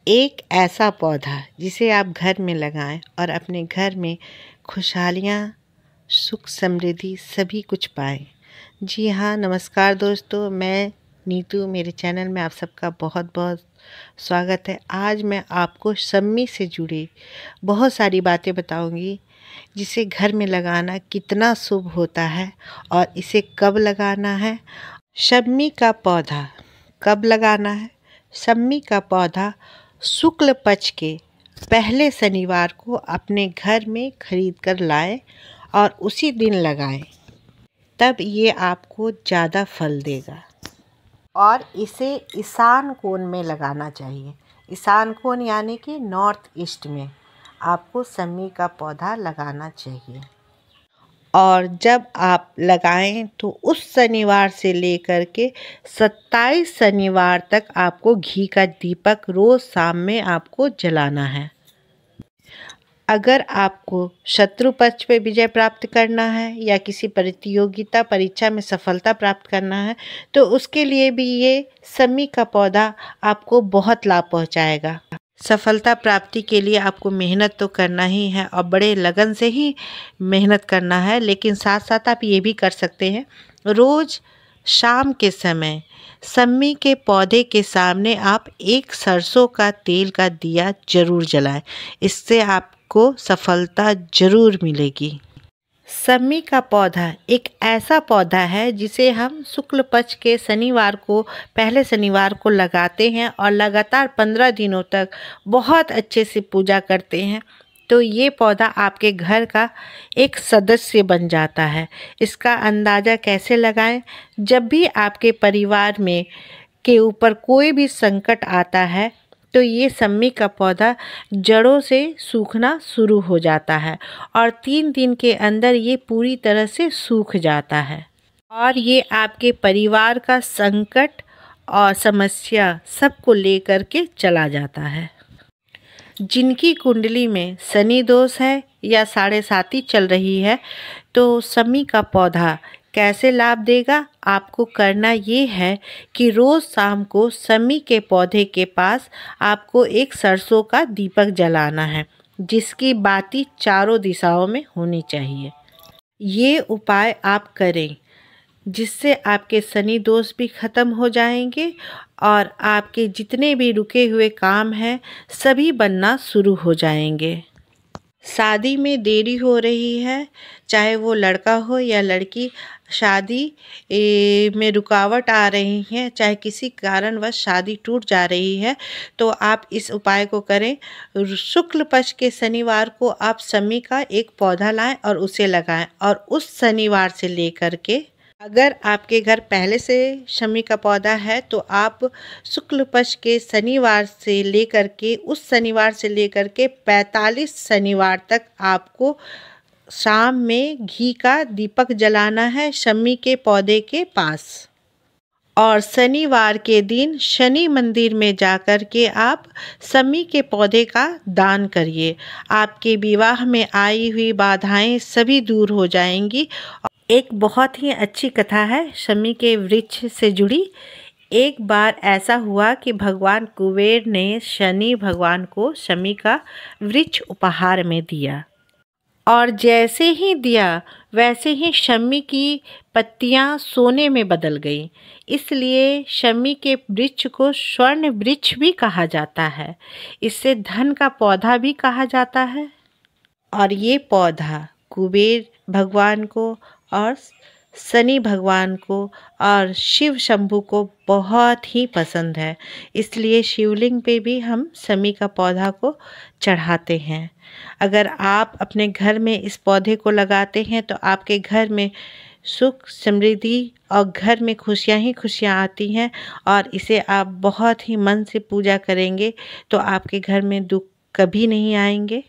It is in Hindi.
एक ऐसा पौधा जिसे आप घर में लगाएं और अपने घर में खुशहालियाँ, सुख समृद्धि सभी कुछ पाएं। जी हाँ, नमस्कार दोस्तों, मैं नीतू, मेरे चैनल में आप सबका बहुत बहुत स्वागत है। आज मैं आपको शम्मी से जुड़ी बहुत सारी बातें बताऊंगी, जिसे घर में लगाना कितना शुभ होता है और इसे कब लगाना है। शम्मी का पौधा कब लगाना है? शम्मी का पौधा शुक्ल पक्ष के पहले शनिवार को अपने घर में खरीद कर लाएं और उसी दिन लगाएं, तब ये आपको ज़्यादा फल देगा। और इसे ईशान कोण में लगाना चाहिए। ईशान कोण यानी कि नॉर्थ ईस्ट में आपको शम्मी का पौधा लगाना चाहिए। और जब आप लगाएं तो उस शनिवार से लेकर के 27 शनिवार तक आपको घी का दीपक रोज़ शाम में आपको जलाना है। अगर आपको शत्रु पक्ष पे विजय प्राप्त करना है या किसी प्रतियोगिता परीक्षा में सफलता प्राप्त करना है, तो उसके लिए भी ये शम्मी का पौधा आपको बहुत लाभ पहुंचाएगा। सफलता प्राप्ति के लिए आपको मेहनत तो करना ही है और बड़े लगन से ही मेहनत करना है, लेकिन साथ साथ आप ये भी कर सकते हैं, रोज़ शाम के समय शम्मी के पौधे के सामने आप एक सरसों का तेल का दिया जरूर जलाएं। इससे आपको सफलता जरूर मिलेगी। शम्मी का पौधा एक ऐसा पौधा है जिसे हम शुक्ल पक्ष के शनिवार को, पहले शनिवार को लगाते हैं और लगातार 15 दिनों तक बहुत अच्छे से पूजा करते हैं, तो ये पौधा आपके घर का एक सदस्य बन जाता है। इसका अंदाज़ा कैसे लगाएं? जब भी आपके परिवार में के ऊपर कोई भी संकट आता है, तो ये शम्मी का पौधा जड़ों से सूखना शुरू हो जाता है और 3 दिन के अंदर ये पूरी तरह से सूख जाता है और ये आपके परिवार का संकट और समस्या सबको लेकर के चला जाता है। जिनकी कुंडली में शनि दोष है या 7.5 चल रही है, तो शम्मी का पौधा कैसे लाभ देगा? आपको करना ये है कि रोज़ शाम को शम्मी के पौधे के पास आपको एक सरसों का दीपक जलाना है, जिसकी बाती चारों दिशाओं में होनी चाहिए। ये उपाय आप करें, जिससे आपके शनि दोष भी ख़त्म हो जाएंगे और आपके जितने भी रुके हुए काम हैं सभी बनना शुरू हो जाएंगे। शादी में देरी हो रही है, चाहे वो लड़का हो या लड़की, शादी में रुकावट आ रही है, चाहे किसी कारणवश शादी टूट जा रही है, तो आप इस उपाय को करें। शुक्ल पक्ष के शनिवार को आप शम्मी का एक पौधा लाएं और उसे लगाएं और उस शनिवार से लेकर के, अगर आपके घर पहले से शम्मी का पौधा है, तो आप शुक्ल पक्ष के शनिवार से लेकर के, उस शनिवार से लेकर के 45 शनिवार तक आपको शाम में घी का दीपक जलाना है शम्मी के पौधे के पास। और शनिवार के दिन शनि मंदिर में जाकर के आप शम्मी के पौधे का दान करिए। आपके विवाह में आई हुई बाधाएं सभी दूर हो जाएंगी। एक बहुत ही अच्छी कथा है शम्मी के वृक्ष से जुड़ी। एक बार ऐसा हुआ कि भगवान कुबेर ने शनि भगवान को शम्मी का वृक्ष उपहार में दिया, और जैसे ही दिया वैसे ही शम्मी की पत्तियां सोने में बदल गईं। इसलिए शम्मी के वृक्ष को स्वर्ण वृक्ष भी कहा जाता है। इसे धन का पौधा भी कहा जाता है। और ये पौधा कुबेर भगवान को और शनि भगवान को और शिव शंभू को बहुत ही पसंद है, इसलिए शिवलिंग पे भी हम शम्मी का पौधा को चढ़ाते हैं। अगर आप अपने घर में इस पौधे को लगाते हैं तो आपके घर में सुख समृद्धि और घर में खुशियाँ ही खुशियाँ आती हैं, और इसे आप बहुत ही मन से पूजा करेंगे तो आपके घर में दुख कभी नहीं आएंगे।